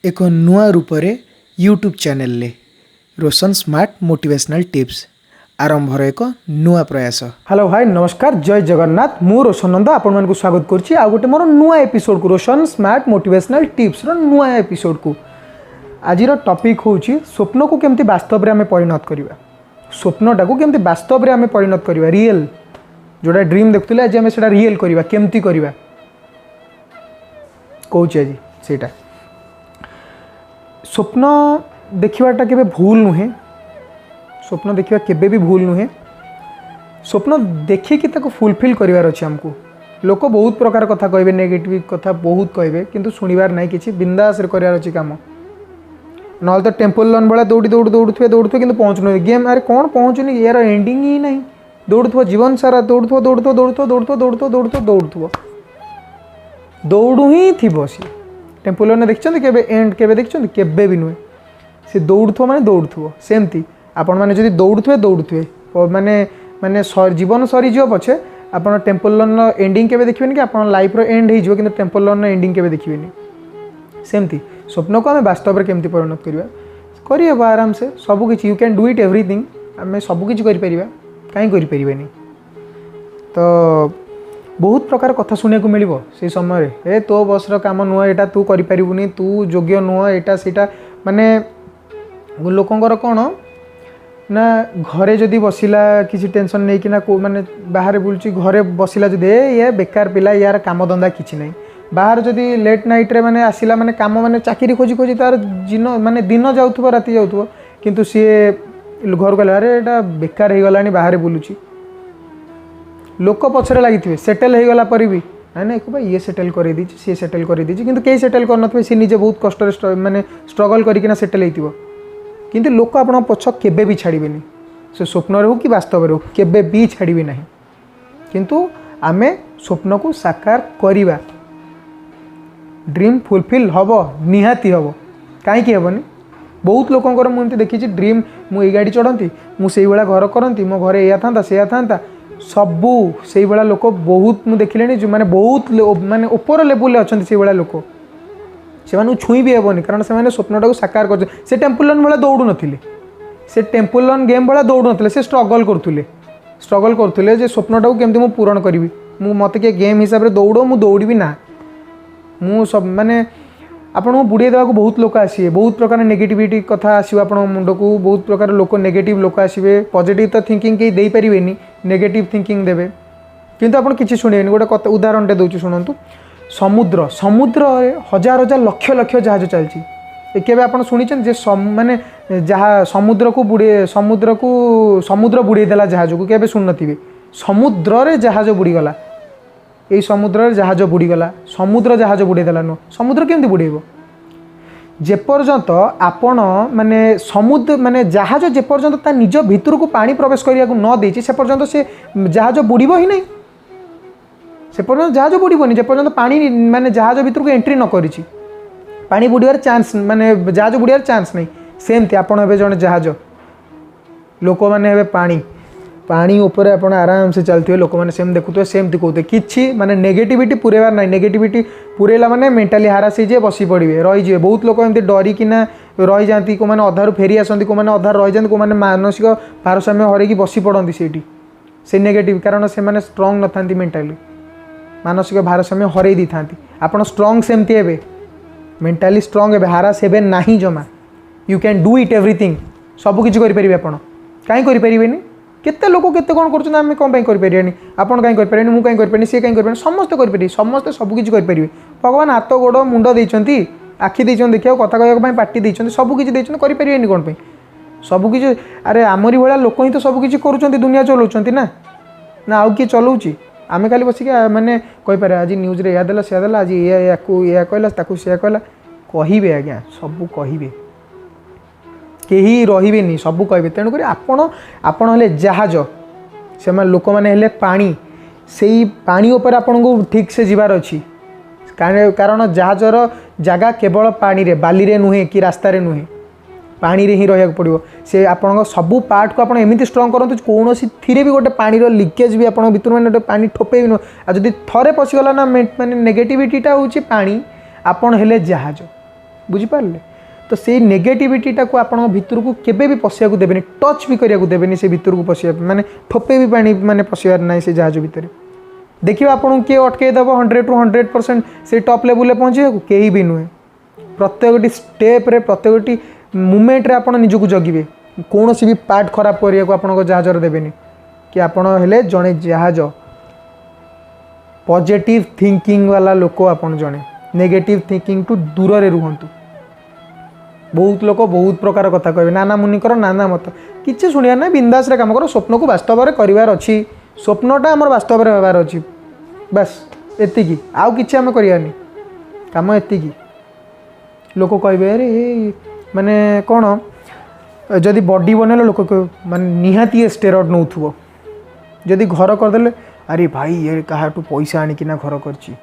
एक नुआ रूपरे YouTube channel ले रोशन स्मार्ट मोटिवेशनल टिप्स आरंभर एक नुआ प्रयास। हेलो हाय नमस्कार जय जगन्नाथ मु रोशन नंद आपण मानक स्वागत करुच्ची आ गोटे मोर नुआ एपिसोड को रोशन स्मार्ट मोटिवेशनल टिप्स रो नुआ एपिसोड को आज टॉपिक होची स्वप्न को केमती वास्तव रे हमें परिणत करिवा। स्वप्नटा को केमती वास्तव रे हमें परिणत करिवा, रियल जोड़ा ड्रीम देखुले आज हमें सेटा रियल करिवा केमती करिवा कहूची आज सेटा। स्वप्न देखिवाटा केबे भूल नुहे, स्वप्न देखिवा केबे भी भूल नुहे। स्वप्न देखिकी ताको फुलफिल करिवार अछि हमको। लोक बहुत प्रकार कथा कहबे, नेगेटिव कथा बहुत कहबे किंतु सुनिबार नाही किछि, बिंदास रे करिवार अछि काम। नल तो टेम्पल रन बळा दौड़ुथुवे किंतु पहुँचनु गेम अरे कौन पहुँचुनी यार एंडिंग ही नहीं। दौड़ुथुव जीवन सारा दौड़ुथुव दौड़ू ही थिबो सी। टेम्पल रन देखछन्ती केबे एंड केबे देखछन्ती केबे भी नुहे। से दौड़ुथुव माने दौड़ुथुव सेमती आपण माने जदि दौड़ुथुवे माने माने जीवन सरी जियो पछे आपण टेम्पल रन एंडिंग केबे देखिबेनी कि आपण लाइफ रो एंड हे जिवो किंतु टेम्पल रन एंडिंग केबे देखिबेनी। सेमती स्वप्न को आम वास्तव में केमती परिणत करवा आराम से सब किसी you can do it everything. आम सबकि कहीं करें तो बहुत प्रकार कथा शुणा को मिल से समय ए तो बसर कम नुह यहाँ तू करें तू योग्य नुह यहाँ सेटा माने लोकंर कौन ना घरे जदि बसिला किसी टेंशन नहीं कि ना माने बाहर बुलची घरे बसिला जदि ये बेकार पिला यार काम धंदा किसी नहीं। बाहर जदि लेट नाइट रे माने आसिला माने काम माने चाकरी खोजी खोजी तार दिन माने दिन जाउथबो राति जाउथबो किंतु सी घर को अरे एटा बेकार हो गलानी बाहर बुलुची। लोक पछरे लागिथिबे सेटल हो गला पर भी ना ना को भाई ये सेटल कर दी सी सेटल कर दी किंतु कई सेटल कर नथबे सी निजे बहुत कष्ट माने स्ट्रगल करिकिना सेटल हेतिबो किंतु लोक आपण पछ केबे भी छाड़िबेनी। से स्वप्न रे हो कि वास्तव रे हो केबे भी छाड़िबे नहीं किंतु आमे स्वप्न को साकार करिवा। ड्रीम फुलफिल हम निहाती हम कहीं हेनी। बहुत लोकंर मुझे देखी ड्रीम मुझे गाड़ी चढ़ती मुझे भाया घर करती मो घरे या था से था सबू से भाया लोक बहुत मुझे देखिले जो मैंने बहुत माने ऊपर लेवल अच्छा से भाया लोक से छुई भी हेनी कारण से स्वप्नटा को साकार कर। से टेम्पल रन भाया दौड़ू नथिले, से टेम्पल रन गेम भाया दौड़ू नथिले, से स्ट्रगल करते जे स्वप्नटा को केमती मु पूरण करी मु मत के गेम हिसाब से दौड़ मु दौड़ी ना मु सब माने आपन बुड़े देवा बहुत लोक आसवे, बहुत प्रकार नेगेटिविटी कथा आसो आप मुंड को, बहुत प्रकार लोक नेगेटिव लोक आसवे। पॉजिटिव तो थिंकिंग कहीं दे पारे नेगेटिव थिंकिंग देवे किंतु आपन किसी शुणेनि। गोटे उदाहरण दूसरी शुणु। समुद्र समुद्र हजार हजार लक्ष लक्ष जहाज चलती केवे आप शुणी माने जहाँ समुद्र को समुद्र बुड़े देला जहाज को केवे शुण नथिबे। समुद्र रे जहाज बुड़ीगला, यही समुद्र जहाज बुड़ीगला, समुद्र जहाज बुड़ेदेला नुह समुद्र केमती बुड़ेब जेपर्यंत आपण माने समुद्र माने जहाज जेपर्यंत ता निज भितर को पानी प्रवेश करिया को न देछि से पर्यंत से जहाज बुड़ीब ही नहीं। से पर्यंत जहाज बुड़ीबनी जेपर्यंत पानी माने जहाज भितर को एंट्री न करिछि पानी बुड़ीबार चांस माने जहाज बुड़ीबार चांस नहीं। सेमती आपण हेबे जने जहाज लोक माने हेबे पानी पानी ऊपर आप आराम से चलते लोक मैंने सेम देखुए सेमती कहते कि माने नेगेटिविटी पुरेबार ना। नेगेटिविटी पुरेला माने मेंटाली हारास हो बसी पड़े रही। बहुत लोक एमती डरिकिना रही जाती को मैंने अधारू फेरी आसती को मैंने अधार रही जाती को मैंने मानसिक भारसाम्य हरैकी बसी पड़ती से नेगेटिव कारण से मैंने स्ट्रंग न था मेंटाली मानसिक भारसाम्य हरई दी था। आपड़ स्ट्रंग सेमती हे मेंटाली स्ट्रंग हे हारास हे ना जमा। You can do it everything सबकि करेंगे आप कहीं करें केते लोक केते कौन कर आम कौन करें आपड़ कहीं करें मुझे कहीं करें सी कहीं करें समस्त करें समस्त सबकि करेंगे। भगवान हाथ गोड़ मुंड देते आखि देते देखा कथा कहवाई पार्टी देते सबकि देते करें कौन सबकि। अरे आमरी भाया लोक ही तो सबकि कर दुनिया चलाऊँ ना आउ किए चलाऊँगी आम खाली बसिक मैंने कहीपर आज न्यूज रे या देला से देला आज या कहला से कहला कहे आज्ञा सब कहे केही रही सबू कहे। तेणुक आपण हेले जहाज से लोक मैंने हेले पानी से पानी उपर आपन को ठीक से जीवार अच्छी कारण जहाजर जगह केवल पानी रे बाली रे नुहे कि रास्ता रे नुहे पानी रे ही रहा पड़ो। से आपण सबू पार्ट को आप एमती स्ट्रंग करूँ कौन थी भी गोटे पानी लीकेज भी आप भर मैंने पानी ठोपे भी नुह जब थरे पशिगला ना मैंने नेगेटिविटीटा हूँ पानी आपण हेले जहाज बुझिपारे तो से नेगेटिविटीटा को आपण भितर को केबे भी पशिया को देबेनी टच भी करिया को देबेनी से भितर को पशिया माने ठोपे भी पानी माने पशियार नाही से जहाज भितर देखिए आपन के अटके देव 100 to 100% से टॉप लेवल पहुँचे कहीं भी नुहे प्रत्येक स्टेप रे प्रत्येक मुमेंट रे आपण निजको जगिबे कौन भी पार्ट खराब करिया को आपण जहाज देबेनी कि आपण हेले जड़े जहाज पॉजिटिव थिंकिंग वाला लोक आपण जड़े नेगेटिव थिंकिंग टू दूर रे रुहंतु बहुत लोक बहुत प्रकार कथा कहबे नाना मुनिकर नाना मत किछि सुनिया ना बिंदास रे काम करो स्वप्न को वास्तव रे करिवार अछि स्वप्नटा हमर वास्तव रे होबार अछि बस एतिकी आउ किछि हम करियानी काम एतिकी लोक कहबे अरे माने कोन जदि बॉडी बनेलो लोक माने निहाती स्टेरॉइड नौथुबो जदि घर करदेले अरे भाई ये काहाटू पैसा आनिकिना घर करछि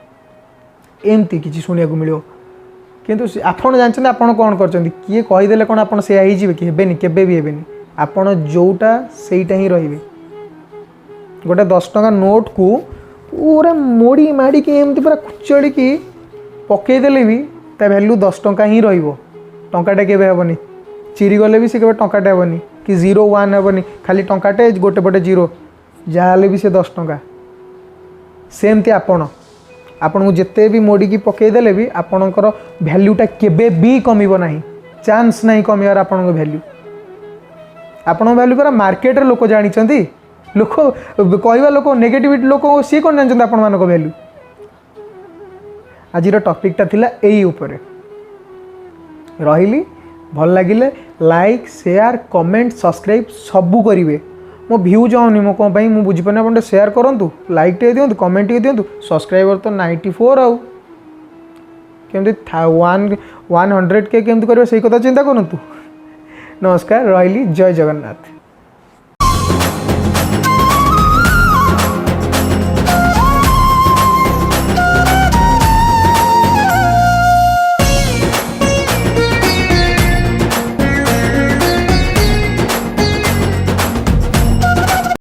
एमती किछि सुनिया को मिलियो किंतु आपण जानछन आपण कोन करछन किए कहिदेले कोन आपण से आइ जिवे कि हेबेनी केबे भी हेबेनी आपण जोटा सेइटा ही रहिबे गोटे 10 टका नोट को पूरा मोड़ी माड़ी कि एमती पूरा कुचड़ी कि पकई देले भी ता वैल्यू 10 टका ही रहिबो टंकाटे केबे हेबनी चिरी गले भी से केबे टंकाटे हेबनी कि 0 1 हेबनी खाली टंकाटे गोटे पटे 0 जाले भी से 10 टका सेमती आपण को जिते भी मोड़ी की पकई देले भी आपणकर वैल्यूटा केबे भी कमिबो नाही चांस नहीं कमियार आपण को वैल्यू आपण वैल्यू करा मार्केट रे लोक जानिचंती लोक कहवा लोक नेगेटिविटी लोक सी कौन जानते आपण मान वैल्यू आज टॉपिकटा थिला एई ऊपर रहिली भल लगिले लाइक शेयर कमेंट सब्सक्राइब सबू करिवे मो व्यू जाऊनी मो कौन मु बुझीपारे आप शेयर करूँ लाइक टे दिंतु कमेंट टे दिंतु सब्सक्राइबर तो 94 आउ केमती 100 के केमती करेंगे से कथा चिंता करूँ नमस्कार रही जय जगन्नाथ।